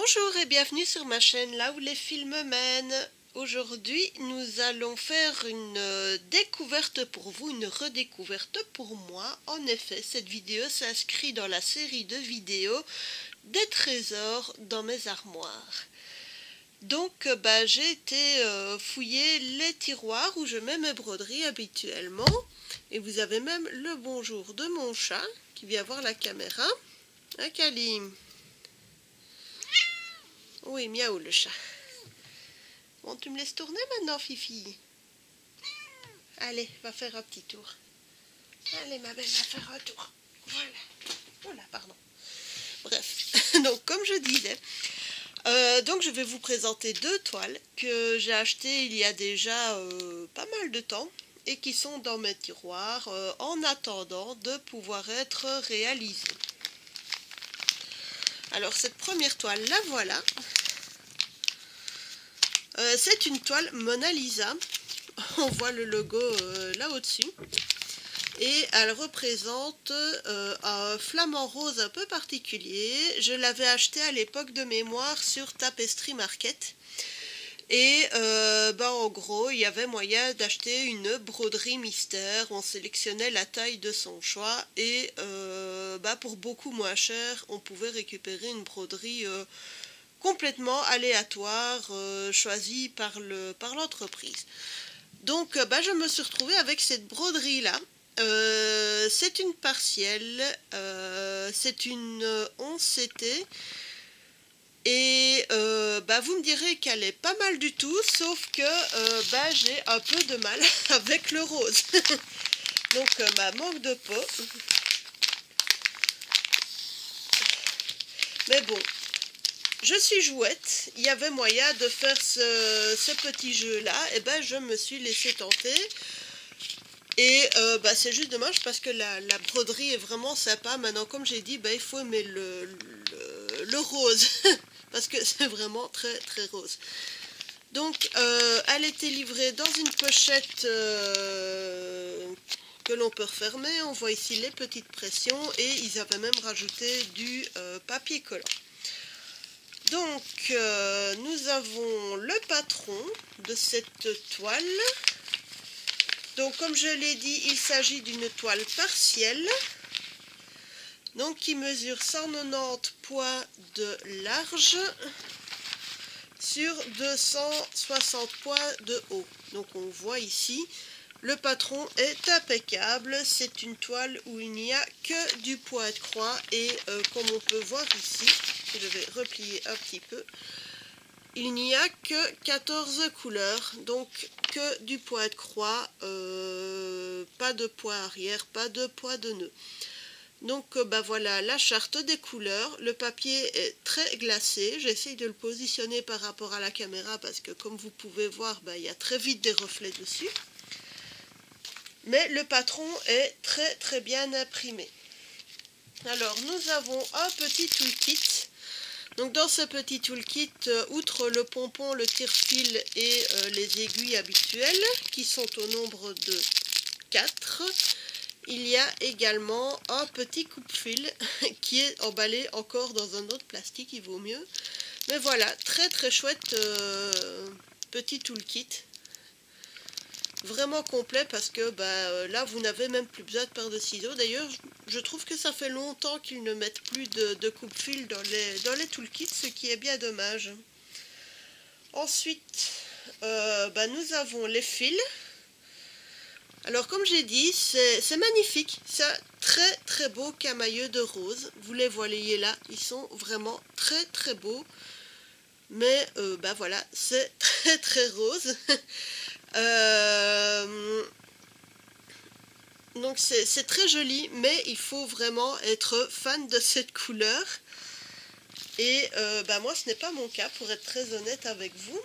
Bonjour et bienvenue sur ma chaîne là où les films mènent. Aujourd'hui nous allons faire une découverte pour vous, une redécouverte pour moi. En effet, cette vidéo s'inscrit dans la série de vidéos des trésors dans mes armoires. Donc j'ai été fouiller les tiroirs où je mets mes broderies habituellement. Et vous avez même le bonjour de mon chat qui vient voir la caméra. Hein, Kalim? Oui, miaou le chat. Bon, tu me laisses tourner maintenant, Fifi? Allez, va faire un petit tour. Allez, ma belle, va faire un tour. Voilà. Oh là, pardon. Bref, donc comme je disais, donc je vais vous présenter deux toiles que j'ai achetées il y a déjà pas mal de temps et qui sont dans mes tiroirs en attendant de pouvoir être réalisées. Alors cette première toile, la voilà. C'est une toile Mona Lisa. On voit le logo là au-dessus. Et elle représente un flamant rose un peu particulier. Je l'avais acheté à l'époque de mémoire sur Tapestry Market. Et en gros, il y avait moyen d'acheter une broderie mystère. On sélectionnait la taille de son choix. Et pour beaucoup moins cher, on pouvait récupérer une broderie complètement aléatoire, choisie par l'entreprise. Donc je me suis retrouvée avec cette broderie là. C'est une partielle, c'est une 11 CT et vous me direz qu'elle est pas mal du tout, sauf que j'ai un peu de mal avec le rose. Donc manque de peau. Mais bon, je suis jouette, il y avait moyen de faire ce petit jeu-là, et je me suis laissée tenter. Et c'est juste dommage parce que la broderie est vraiment sympa. Maintenant, comme j'ai dit, il faut aimer le rose, parce que c'est vraiment très très rose. Donc, elle était livrée dans une pochette que l'on peut refermer. On voit ici les petites pressions et ils avaient même rajouté du papier collant. Donc, nous avons le patron de cette toile. Donc, comme je l'ai dit, il s'agit d'une toile partielle. Donc, qui mesure 190 poids de large sur 260 poids de haut. Donc, on voit ici, le patron est impeccable. C'est une toile où il n'y a que du poids de croix. Et comme on peut voir ici, je vais replier un petit peu, il n'y a que 14 couleurs, donc que du poids de croix, pas de poids arrière, pas de poids de nœud. Donc voilà la charte des couleurs. Le papier est très glacé, j'essaye de le positionner par rapport à la caméra parce que comme vous pouvez voir, il y a très vite des reflets dessus. Mais le patron est très très bien imprimé. Alors nous avons un petit toolkit. Donc dans ce petit toolkit, outre le pompon, le tire-fil et les aiguilles habituelles, qui sont au nombre de 4, il y a également un petit coupe-fil qui est emballé encore dans un autre plastique, il vaut mieux. Mais voilà, très très chouette petit toolkit. Vraiment complet parce que là vous n'avez même plus besoin de paire de ciseaux. D'ailleurs je trouve que ça fait longtemps qu'ils ne mettent plus de coupe-fil dans les toolkits, ce qui est bien dommage. Ensuite nous avons les fils. Alors comme j'ai dit, c'est magnifique, c'est très très beau camailleux de rose. Vous les voyez là, ils sont vraiment très très beaux. Mais voilà, c'est très très rose. Donc c'est très joli, mais il faut vraiment être fan de cette couleur. Et moi ce n'est pas mon cas, pour être très honnête avec vous.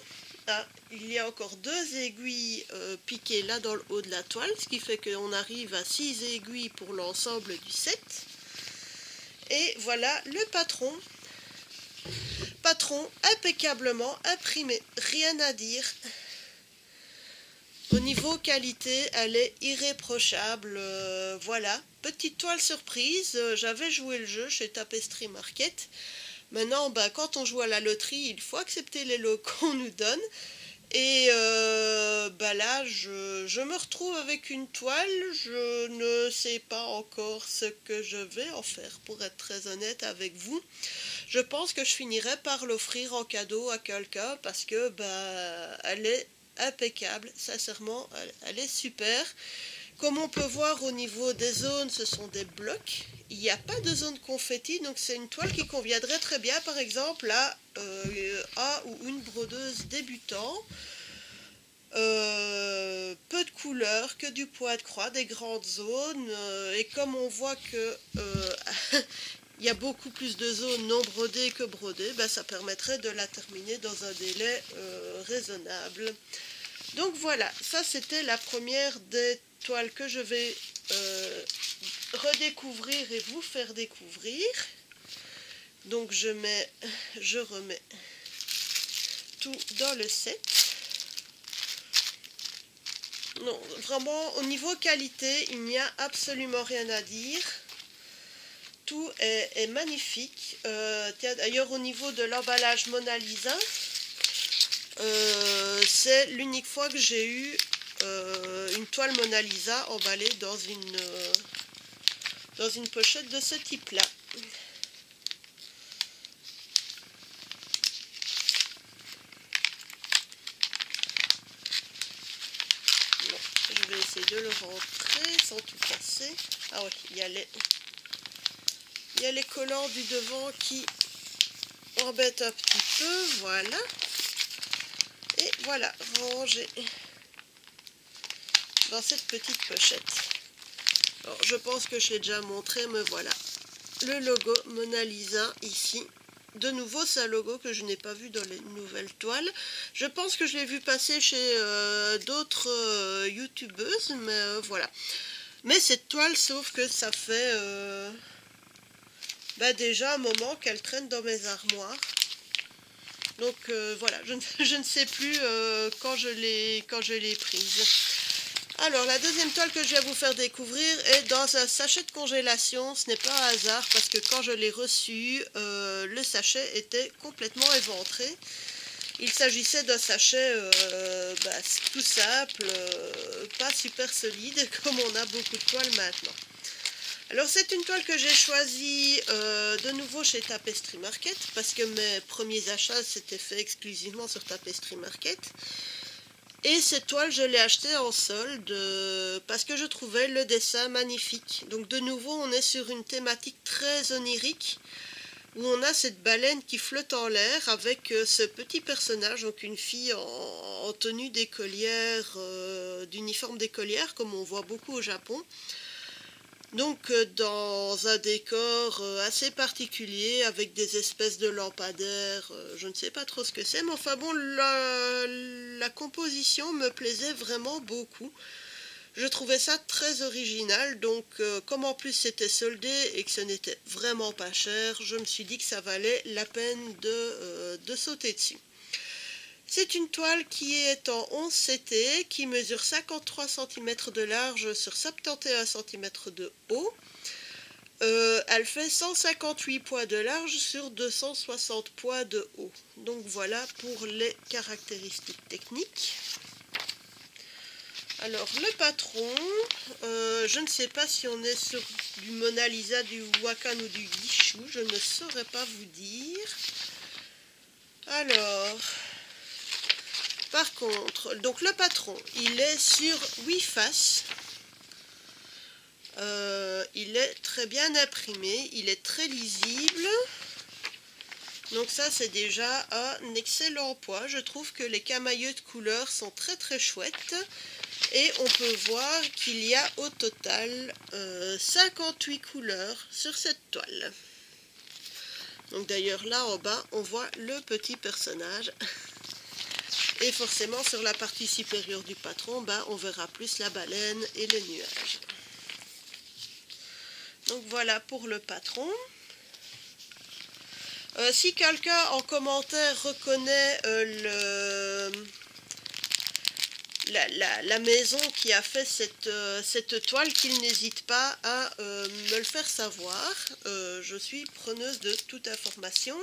Ah, il y a encore 2 aiguilles piquées là dans le haut de la toile, ce qui fait qu'on arrive à 6 aiguilles pour l'ensemble du set. Et voilà le patron. Patron impeccablement imprimé, rien à dire. Au niveau qualité, elle est irréprochable. Voilà, petite toile surprise. J'avais joué le jeu chez Tapestry Market. Maintenant, ben, quand on joue à la loterie, il faut accepter les lots qu'on nous donne. Et bah là, je me retrouve avec une toile. Je ne sais pas encore ce que je vais en faire, pour être très honnête avec vous. Je pense que je finirai par l'offrir en cadeau à quelqu'un parce que bah, elle est impeccable. Sincèrement, elle est super. Comme on peut voir au niveau des zones, ce sont des blocs. Il n'y a pas de zone confetti, donc c'est une toile qui conviendrait très bien, par exemple, à ou une brodeuse débutant. Peu de couleurs, que du point de croix, des grandes zones. Et comme on voit que il y a beaucoup plus de zones non brodées que brodées, ben ça permettrait de la terminer dans un délai raisonnable. Donc voilà, ça c'était la première des toiles que je vais redécouvrir et vous faire découvrir. Donc je remets tout dans le set. Non, vraiment au niveau qualité, il n'y a absolument rien à dire. Tout est magnifique. D'ailleurs au niveau de l'emballage Mona Lisa, c'est l'unique fois que j'ai eu une toile Mona Lisa emballée dans une pochette de ce type-là. Bon, je vais essayer de le rentrer sans tout casser. Ah oui, il y a les collants du devant qui embêtent un petit peu. Voilà. Et voilà, rangé dans cette petite pochette. Alors, je pense que je l'ai déjà montré, mais voilà. Le logo Mona Lisa ici. De nouveau, c'est un logo que je n'ai pas vu dans les nouvelles toiles. Je pense que je l'ai vu passer chez d'autres youtubeuses, mais voilà. Mais cette toile, sauf que ça fait déjà un moment qu'elle traîne dans mes armoires. Donc voilà, je ne sais plus quand je l'ai prise. Alors la deuxième toile que je vais vous faire découvrir est dans un sachet de congélation. Ce n'est pas un hasard parce que quand je l'ai reçu, le sachet était complètement éventré. Il s'agissait d'un sachet tout simple, pas super solide comme on a beaucoup de toiles maintenant. Alors c'est une toile que j'ai choisie de nouveau chez Tapestry Market parce que mes premiers achats s'étaient faits exclusivement sur Tapestry Market. Et cette toile je l'ai achetée en solde parce que je trouvais le dessin magnifique. Donc de nouveau on est sur une thématique très onirique où on a cette baleine qui flotte en l'air avec ce petit personnage, donc une fille en tenue d'écolière, d'uniforme d'écolière comme on voit beaucoup au Japon. Donc dans un décor assez particulier avec des espèces de lampadaires, je ne sais pas trop ce que c'est, mais enfin bon, la composition me plaisait vraiment beaucoup. Je trouvais ça très original, donc comme en plus c'était soldé et que ce n'était vraiment pas cher, je me suis dit que ça valait la peine de sauter dessus. C'est une toile qui est en 11 CT, qui mesure 53 cm de large sur 71 cm de haut. Elle fait 158 poids de large sur 260 poids de haut. Donc voilà pour les caractéristiques techniques. Alors le patron, je ne sais pas si on est sur du Mona Lisa, du Wakan ou du Guichou, je ne saurais pas vous dire. Alors... Par contre, donc le patron, il est sur 8 faces. Il est très bien imprimé, il est très lisible. Donc ça, c'est déjà un excellent poids. Je trouve que les camailleux de couleurs sont très très chouettes. Et on peut voir qu'il y a au total 58 couleurs sur cette toile. Donc d'ailleurs, là en bas, on voit le petit personnage. Et forcément sur la partie supérieure du patron, on verra plus la baleine et les nuages. Donc voilà pour le patron. Si quelqu'un en commentaire reconnaît la maison qui a fait cette toile qu'il n'hésite pas à me le faire savoir. Je suis preneuse de toute information.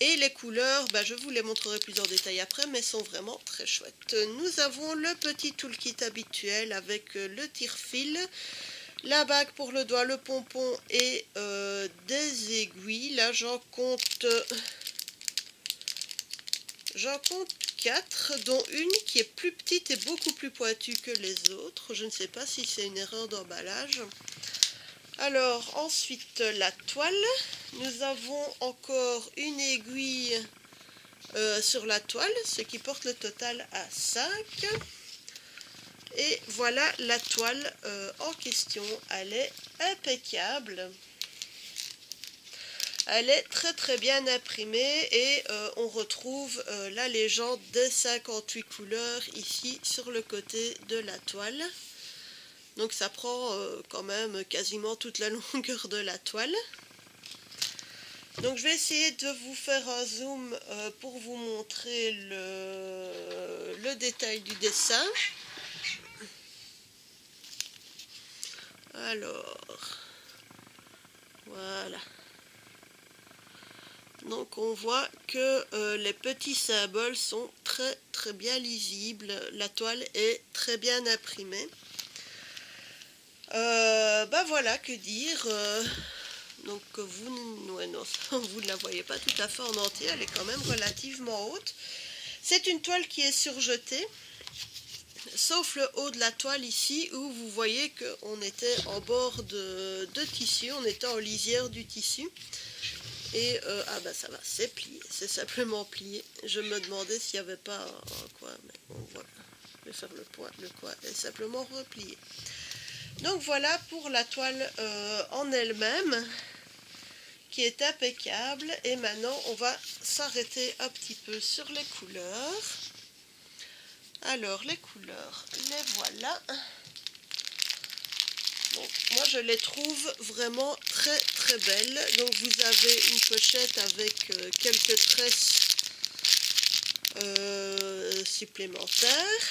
Et les couleurs, je vous les montrerai plus en détail après, mais sont vraiment très chouettes. Nous avons le petit toolkit habituel avec le tire-fil, la bague pour le doigt, le pompon et des aiguilles. Là, j'en compte 4, dont une qui est plus petite et beaucoup plus pointue que les autres. Je ne sais pas si c'est une erreur d'emballage. Alors, ensuite, la toile. Nous avons encore une aiguille sur la toile, ce qui porte le total à 5. Et voilà la toile en question. Elle est impeccable. Elle est très bien imprimée et on retrouve la légende des 58 couleurs ici sur le côté de la toile. Donc ça prend quand même quasiment toute la longueur de la toile. Donc je vais essayer de vous faire un zoom pour vous montrer le détail du dessin. Alors, voilà. Donc on voit que les petits symboles sont très bien lisibles. La toile est très bien imprimée. Voilà, que dire. Donc vous ne la voyez pas tout à fait en entier, elle est quand même relativement haute. C'est une toile qui est surjetée, sauf le haut de la toile ici, où vous voyez qu'on était en bord de tissu, on était en lisière du tissu. Et ça va, c'est plié, c'est simplement plié. Je me demandais s'il n'y avait pas un coin, mais bon voilà, je vais faire le coin est simplement replié. Donc voilà pour la toile en elle-même, qui est impeccable. Et maintenant on va s'arrêter un petit peu sur les couleurs. Alors les couleurs, les voilà. Donc, moi je les trouve vraiment très belles. Donc vous avez une pochette avec quelques tresses supplémentaires.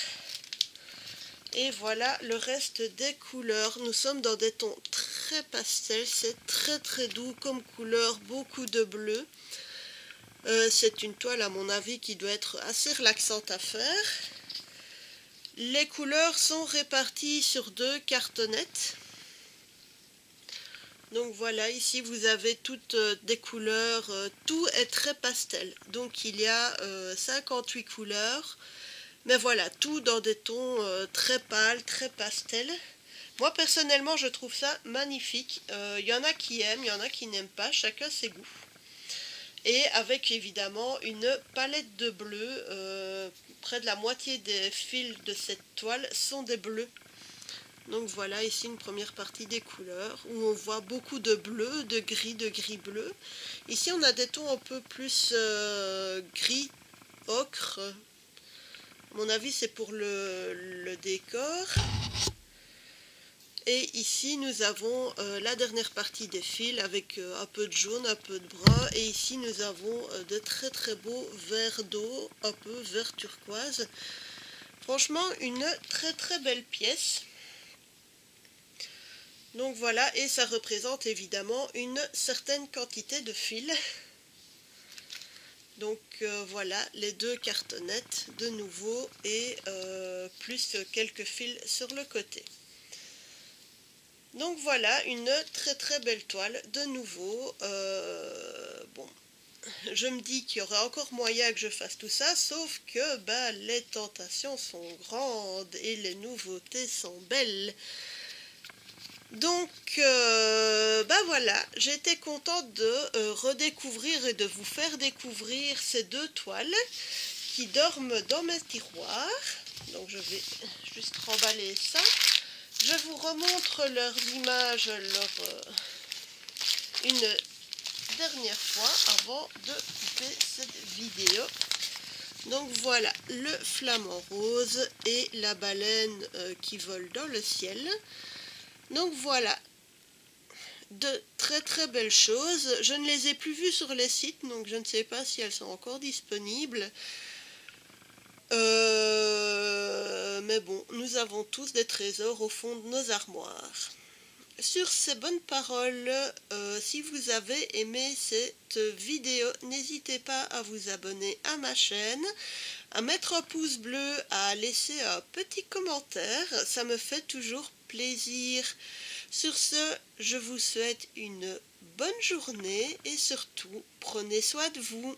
Et voilà le reste des couleurs. Nous sommes dans des tons très pastels, c'est très doux comme couleur, beaucoup de bleu. C'est une toile à mon avis qui doit être assez relaxante à faire. Les couleurs sont réparties sur 2 cartonnettes. Donc voilà, ici vous avez toutes des couleurs, tout est très pastel. Donc il y a 58 couleurs. Mais voilà, tout dans des tons très pâles, très pastels. Moi, personnellement, je trouve ça magnifique. Il y en a qui aiment, il y en a qui n'aiment pas, chacun ses goûts. Et avec, évidemment, une palette de bleus. Près de la moitié des fils de cette toile sont des bleus. Donc voilà, ici une première partie des couleurs, où on voit beaucoup de bleu, de gris bleu. Ici, on a des tons un peu plus gris, ocre. À mon avis, c'est pour le décor. Et ici, nous avons la dernière partie des fils avec un peu de jaune, un peu de brun. Et ici, nous avons de très beaux verts d'eau, un peu vert turquoise. Franchement, une très belle pièce. Donc voilà, et ça représente évidemment une certaine quantité de fils. Donc voilà les 2 cartonnettes de nouveau et plus quelques fils sur le côté. Donc voilà une très belle toile de nouveau. Bon, je me dis qu'il y aura encore moyen que je fasse tout ça, sauf que les tentations sont grandes et les nouveautés sont belles. Donc voilà, j'étais contente de redécouvrir et de vous faire découvrir ces 2 toiles qui dorment dans mes tiroirs. Donc je vais juste remballer ça. Je vous remontre leurs images une dernière fois avant de couper cette vidéo. Donc voilà le flamant rose et la baleine qui vole dans le ciel. Donc voilà, de très belles choses. Je ne les ai plus vues sur les sites, donc je ne sais pas si elles sont encore disponibles. mais bon, nous avons tous des trésors au fond de nos armoires. Sur ces bonnes paroles, si vous avez aimé cette vidéo, n'hésitez pas à vous abonner à ma chaîne, à mettre un pouce bleu, à laisser un petit commentaire, ça me fait toujours plaisir. Sur ce, je vous souhaite une bonne journée et surtout, prenez soin de vous.